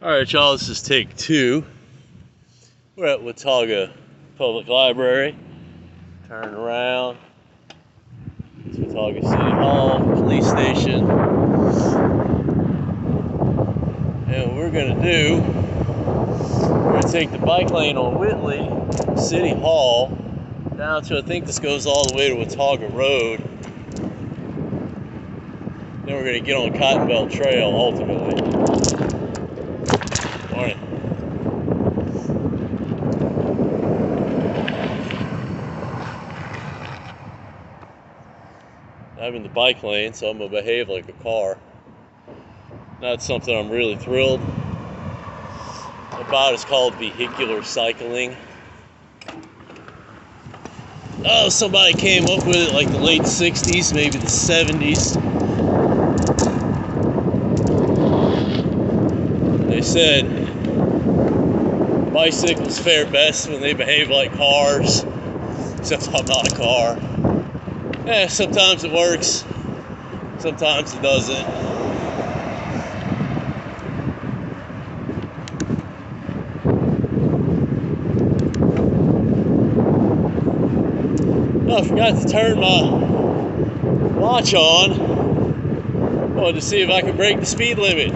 Alright y'all, this is take 2. We're at Watauga Public Library. Turn around. It's Watauga City Hall, police station. And what we're going to do, we're going to take the bike lane on Whitley, City Hall, down to, I think this goes all the way to Watauga Road. Then we're going to get on Cotton Belt Trail, ultimately. Morning. I'm in the bike lane, so I'm going to behave like a car. Not something I'm really thrilled about. It's called vehicular cycling. Oh, somebody came up with it like the late 60s, maybe the 70s. They said bicycles fare best when they behave like cars, except I'm not a car. Sometimes it works, sometimes it doesn't. Oh, I forgot to turn my watch on. I wanted to see if I could break the speed limit.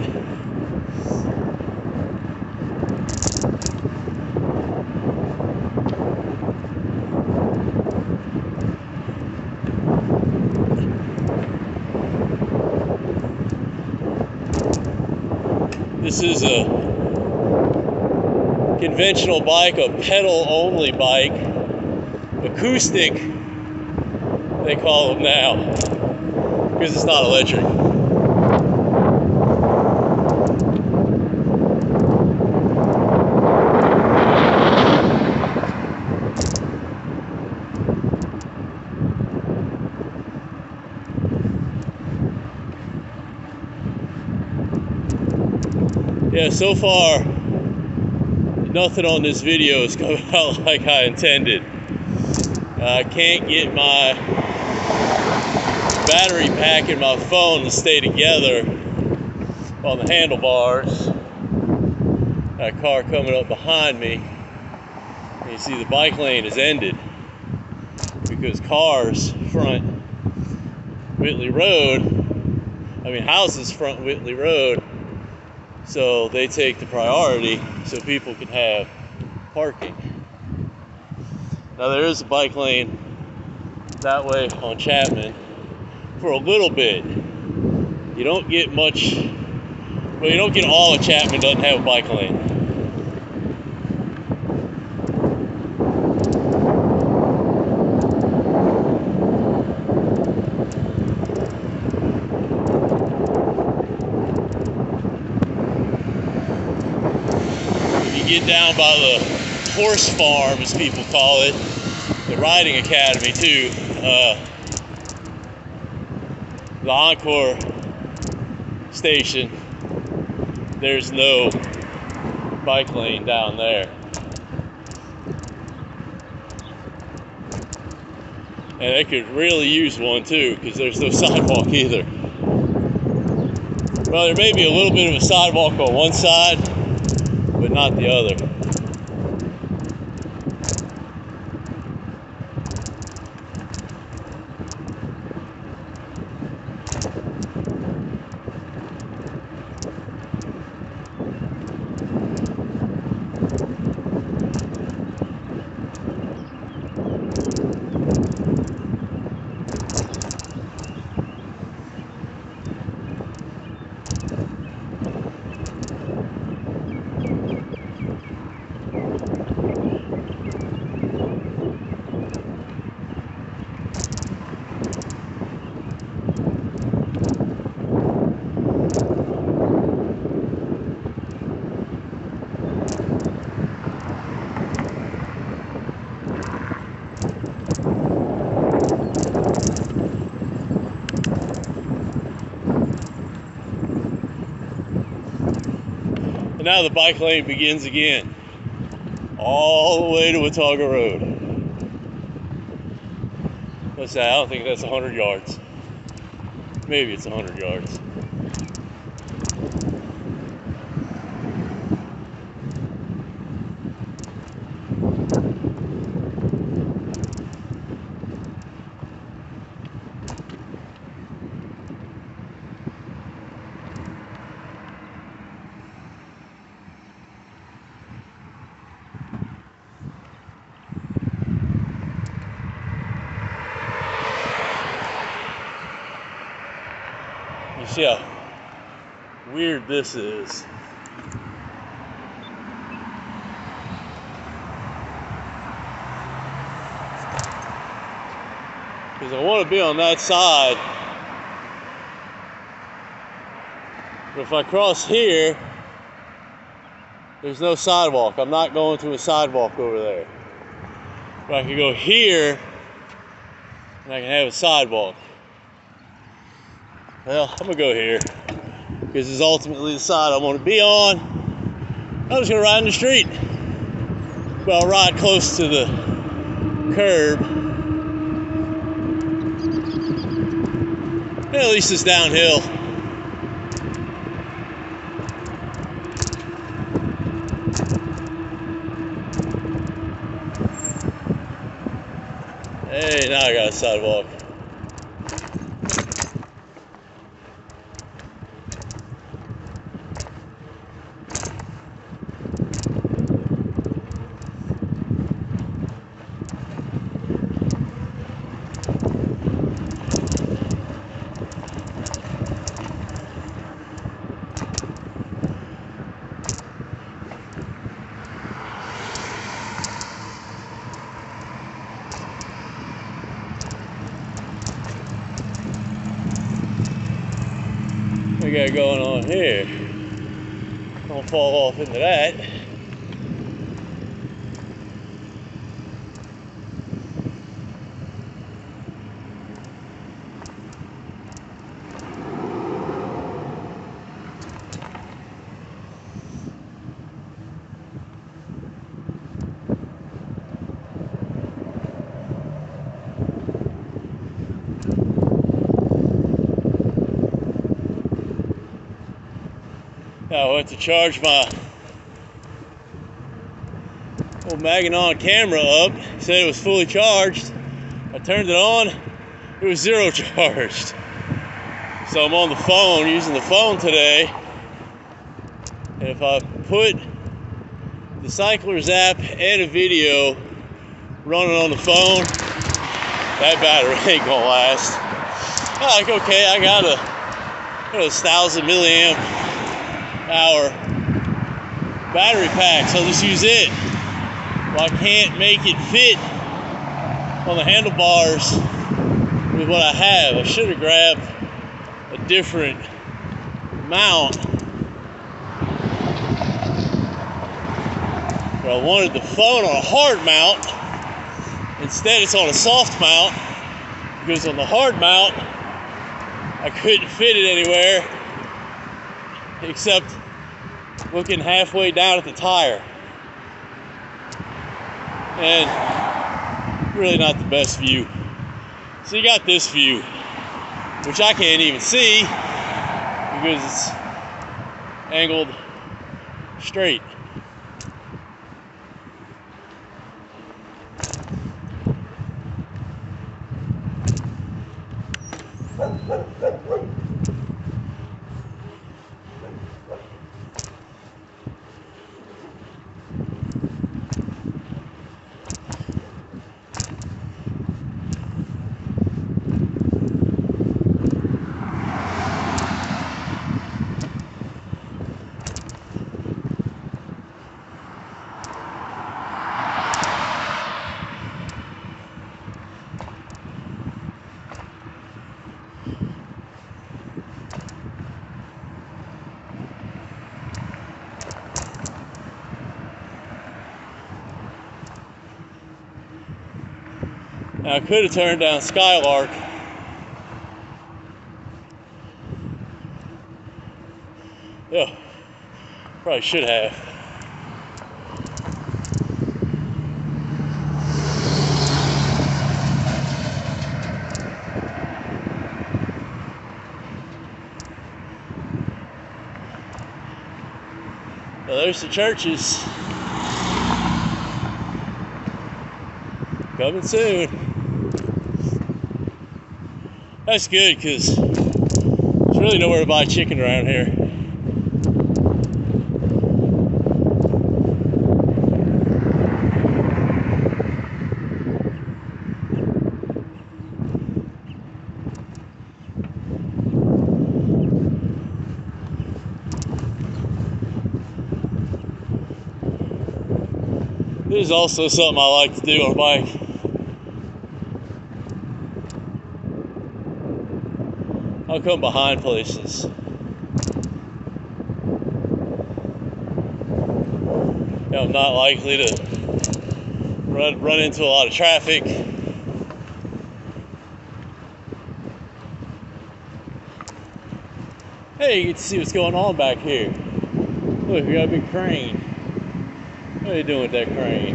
This is a conventional bike, a pedal-only bike, acoustic, they call them now, because it's not electric. Yeah, so far, nothing on this video is coming out like I intended. I can't get my battery pack in my phone to stay together on the handlebars. That car coming up behind me, and you see the bike lane is ended because cars front Whitley Road, houses front Whitley Road, so they take the priority so people can have parking. Now there is a bike lane that way on Chapman for a little bit. You don't get much, well, you don't get all of Chapman doesn't have a bike lane. Get down by the horse farm, as people call it, the riding academy too, the Encore station, there's no bike lane down there. And they could really use one too, because there's no sidewalk either. Well, there may be a little bit of a sidewalk on one side, but not the other. And now the bike lane begins again, all the way to Watauga Road. What's that? I don't think that's 100 yards. Maybe it's 100 yards. See how weird this is. Because I want to be on that side. But if I cross here, there's no sidewalk. I'm not going to a sidewalk over there. But I can go here, and I can have a sidewalk. Well, I'm gonna go here, because it's ultimately the side I want to be on. I'm just gonna ride in the street. But I'll ride close to the curb. And at least it's downhill. Hey, now I got a sidewalk. We got going on here. Don't fall off into that. I went to charge my old Maganon camera up, said it was fully charged. I turned it on, it was 0 charged. So I'm on the phone, using the phone today. And if I put the Cycler's app and a video running on the phone, that battery ain't gonna last. I'm like, okay, I got a 1,000 milliamp hour battery pack, so I'll just use it. Well, I can't make it fit on the handlebars with what I have. I should have grabbed a different mount, but I wanted the phone on a hard mount. Instead, it's on a soft mount, because on the hard mount I couldn't fit it anywhere except looking halfway down at the tire. And really not the best view. So you got this view, which I can't even see because it's angled straight. Now, I could have turned down Skylark. Yeah, probably should have. Well, there's the churches. Coming soon. That's good, because there's really nowhere to buy chicken around here. This is also something I like to do on a bike. I'll come behind places. I'm not likely to run into a lot of traffic. Hey, you get to see what's going on back here. Look, we got a big crane. What are you doing with that crane?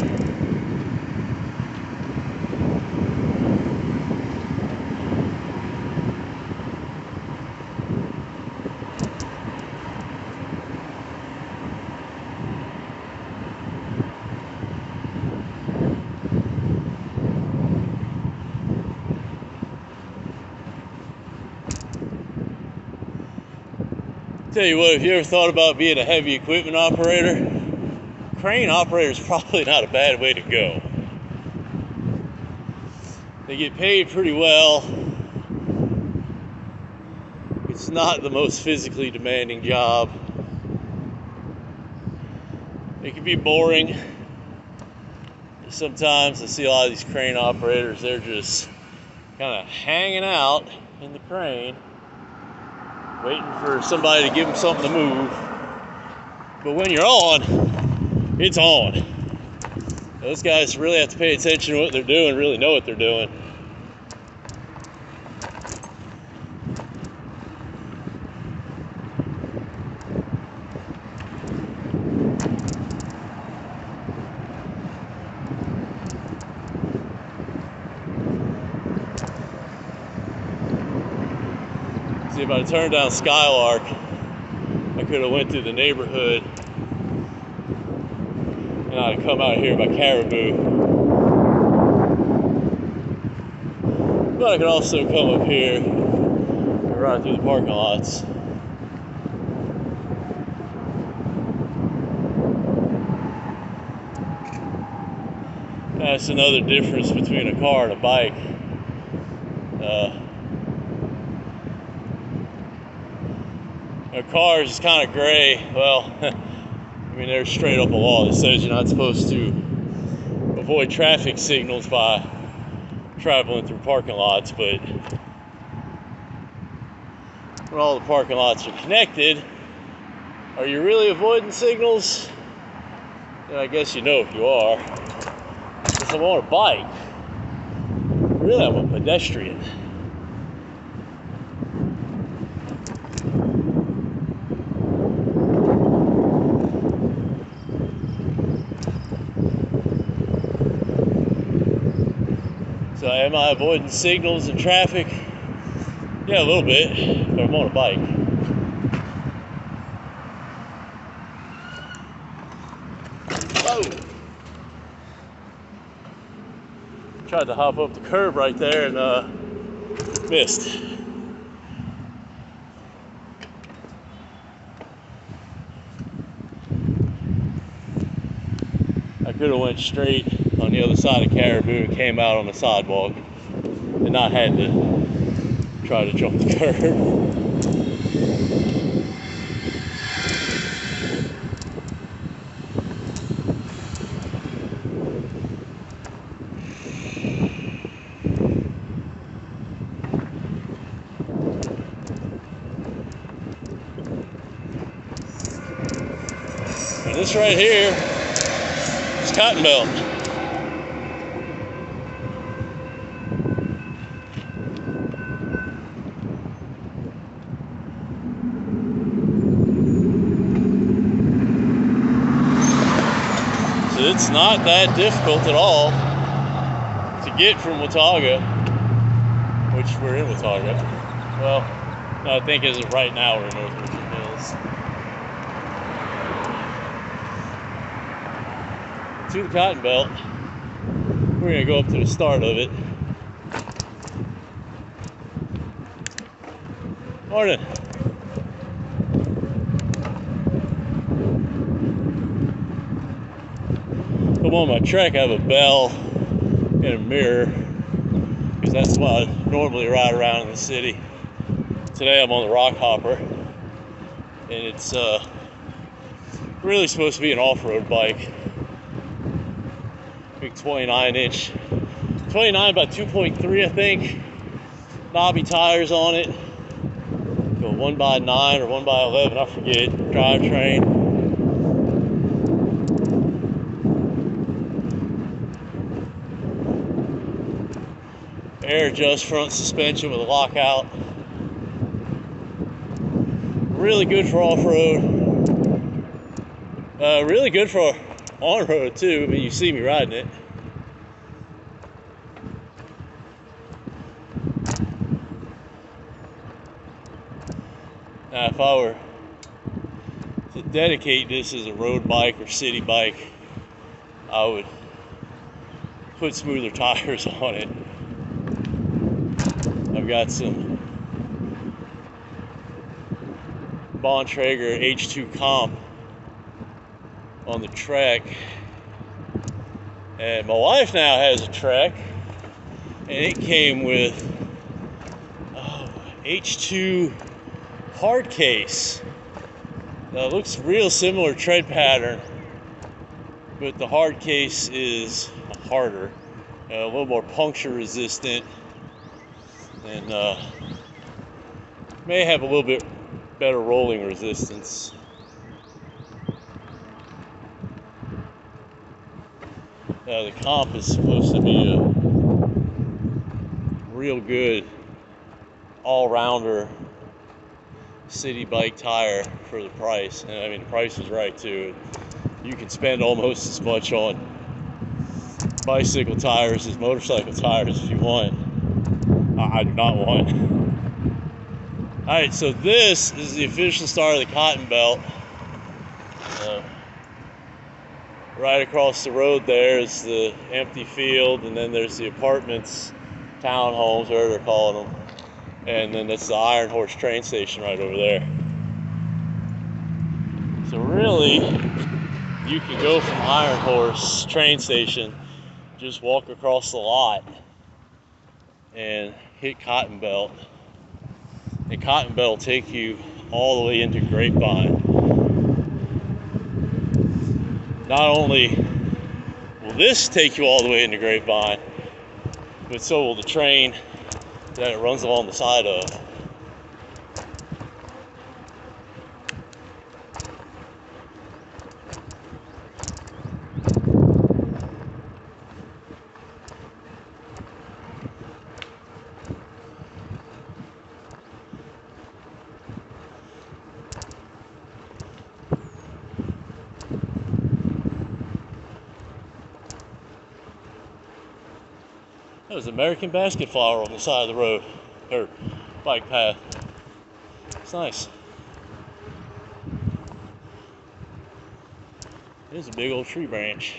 Tell you what, if you ever thought about being a heavy equipment operator, crane operator is probably not a bad way to go. They get paid pretty well. It's not the most physically demanding job. It can be boring. Sometimes I see a lot of these crane operators, they're just kind of hanging out in the crane, waiting for somebody to give them something to move. But when you're on, it's on. Those guys really have to pay attention to what they're doing, really know what they're doing. See, if I turned down Skylark, I could have went through the neighborhood and I'd come out here by Caribou. But I could also come up here and ride through the parking lots. That's another difference between a car and a bike. A car is kind of gray. Well, I mean, there's straight up a law that says you're not supposed to avoid traffic signals by traveling through parking lots, but when all the parking lots are connected, are you really avoiding signals? And I guess you know if you are. If I'm on a bike, really I'm a pedestrian. So am I avoiding signals and traffic? Yeah, a little bit, but I'm on a bike. Whoa! Tried to hop up the curb right there and missed. I could have went straight on the other side of Caribou and came out on the sidewalk and not had to try to jump the curb. And this right here is Cotton Belt. So it's not that difficult at all to get from Watauga, which we're in Watauga. Well, no, I think as of right now we're in North Richland Hills. To the Cotton Belt. We're going to go up to the start of it. Morning. I'm on my trek. I have a bell and a mirror because that's why I normally ride around in the city. Today I'm on the Rock Hopper, and it's really supposed to be an off-road bike. big 29 by 2.3, I think. Knobby tires on it. Go 1x9 or 1x11, I forget. Drivetrain. Air adjust front suspension with a lockout. Really good for off-road. Really good for on-road too. I mean, you see me riding it. Now, if I were to dedicate this as a road bike or city bike, I would put smoother tires on it. I've got some Bontrager H2 comp on the Trek, and my wife now has a Trek, and it came with H2 hard case. Now, it looks real similar tread pattern, but the hard case is harder, a little more puncture resistant, and may have a little bit better rolling resistance. The comp is supposed to be a real good all-rounder city bike tire for the price, and I mean the price is right too. You can spend almost as much on bicycle tires as motorcycle tires if you want. I do not want. Alright, so this is the official start of the Cotton Belt. Right across the road there is the empty field, and then there's the apartments, townhomes, whatever they're calling them. And then that's the Iron Horse train station right over there. So really, you can go from Iron Horse train station, just walk across the lot and hit Cotton Belt. And Cotton Belt will take you all the way into Grapevine. Not only will this take you all the way into Grapevine, but so will the train that it runs along the side of. There's American basket flower on the side of the road, or bike path. It's nice. There's a big old tree branch.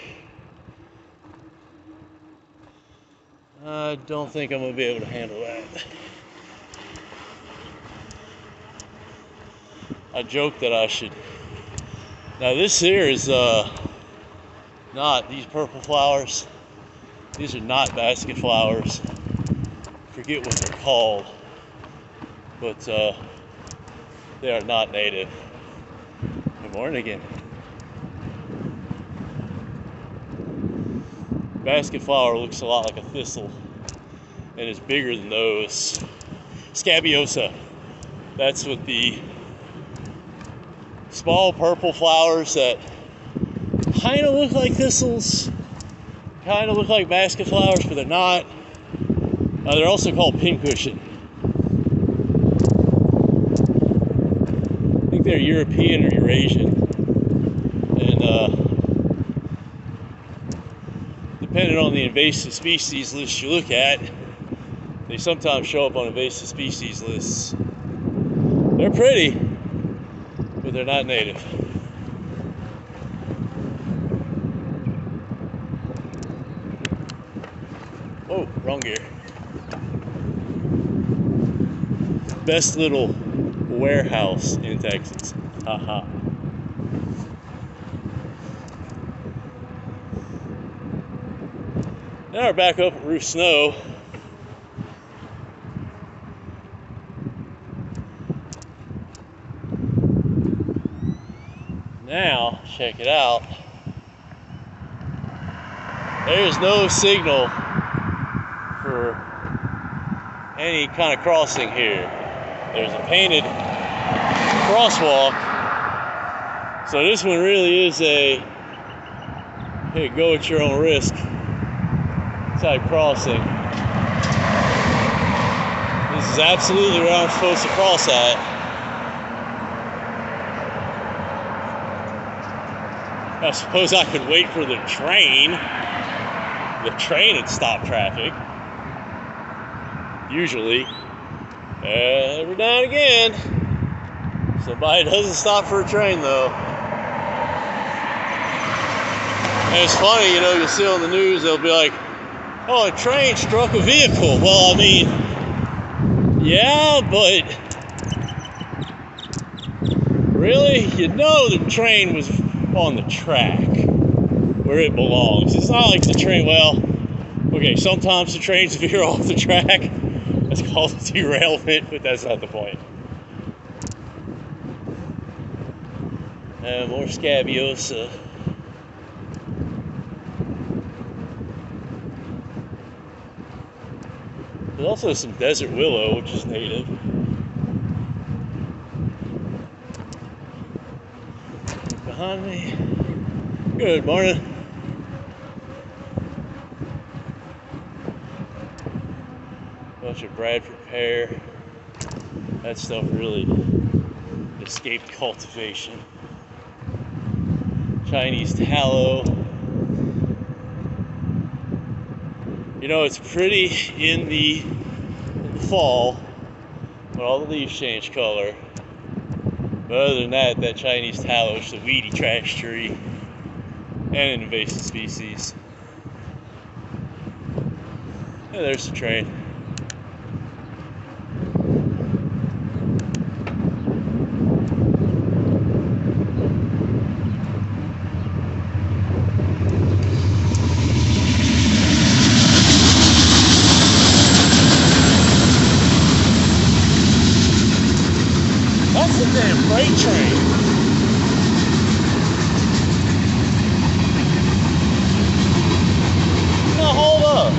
I don't think I'm going to be able to handle that. I joked that I should. Now this here is not these purple flowers. These are not basket flowers. Forget what they're called, but they are not native. Good morning again. Basket flower looks a lot like a thistle and is bigger than those. Scabiosa. That's what the small purple flowers that kind of look like thistles, kind of look like basket flowers, but they're not. They're also called pincushion. I think they're European or Eurasian. And depending on the invasive species list you look at, they sometimes show up on invasive species lists. They're pretty, but they're not native. Oh, wrong gear. Best little warehouse in Texas. Haha. Now we're back up at Roof Snow. Now, check it out. There is no signal for any kind of crossing here. There's a painted crosswalk, so this one really is a hey, go at your own risk type crossing. This is absolutely where I'm supposed to cross at. I suppose I could wait for the train. The train would stop traffic. Usually. Every now and again, somebody doesn't stop for a train though. And it's funny, you know, you'll see on the news, they'll be like, oh, a train struck a vehicle. Well, I mean, yeah, but really? You know the train was on the track where it belongs. It's not like the train, well, okay, sometimes the trains veer off the track. That's called derailment, but that's not the point. More scabiosa. There's also some desert willow, which is native. Behind me. Good morning. Bunch of Bradford pear. That stuff really escaped cultivation. Chinese tallow. You know, it's pretty in the fall when all the leaves change color. But other than that, that Chinese tallow is a weedy trash tree and an invasive species. And there's the train. That's the damn freight train. Now hold up.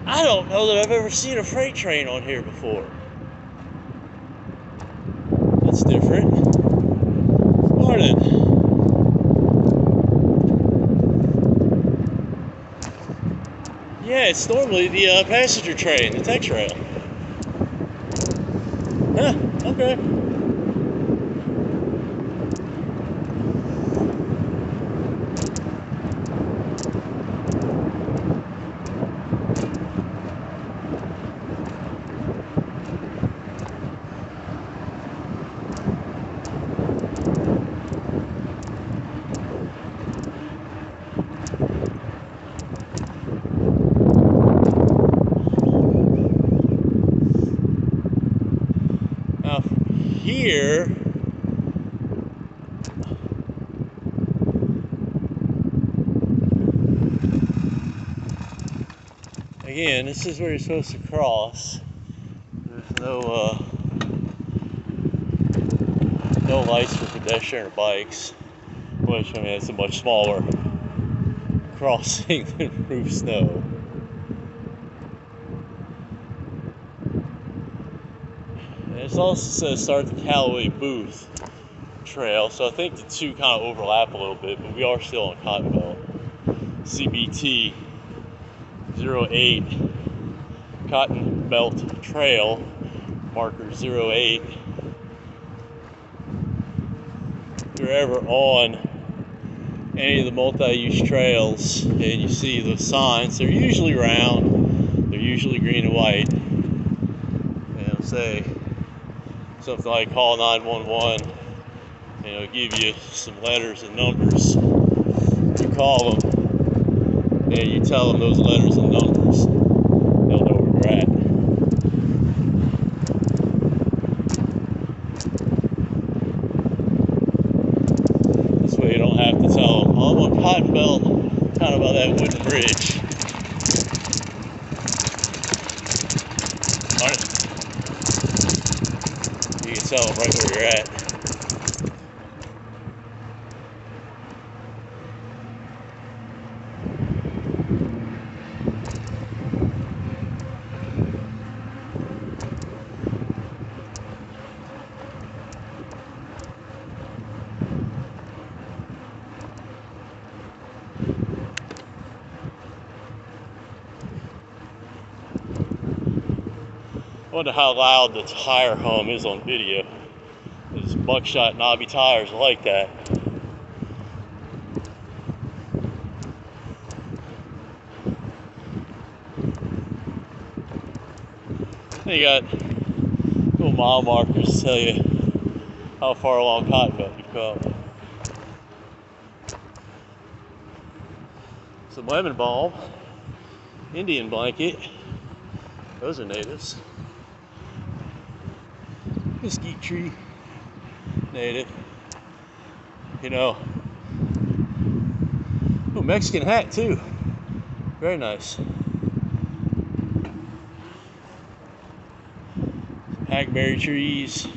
I don't know that I've ever seen a freight train on here before. That's different. Morning. Yeah, it's normally the passenger train, the tech trail. Huh, okay. Now, here, again, this is where you're supposed to cross. There's no lights for pedestrian or bikes, which, I mean, it's a much smaller crossing than Roof Snow. And it also says start the Callaway Booth Trail, so I think the two kind of overlap a little bit, but we are still on Cotton Belt. CBT 08 Cotton Belt Trail, marker 08. If you're ever on any of the multi-use trails and you see those signs, they're usually round, they're usually green and white, and it'll say something like call 911, and it'll give you some letters and numbers. You call them and you tell them those letters and numbers, they'll know where you're at. This way you don't have to tell them, oh, I'm on Cotton Belt, kind of by that wooden bridge. You can tell them right where you're at. Wonder how loud the tire hum is on video. Those buckshot knobby tires are like that. They got little mile markers to tell you how far along Cottonmouth you've come. Some lemon balm, Indian blanket, those are natives. Mesquite tree, native. You know, oh, Mexican hat too, very nice. Hackberry trees.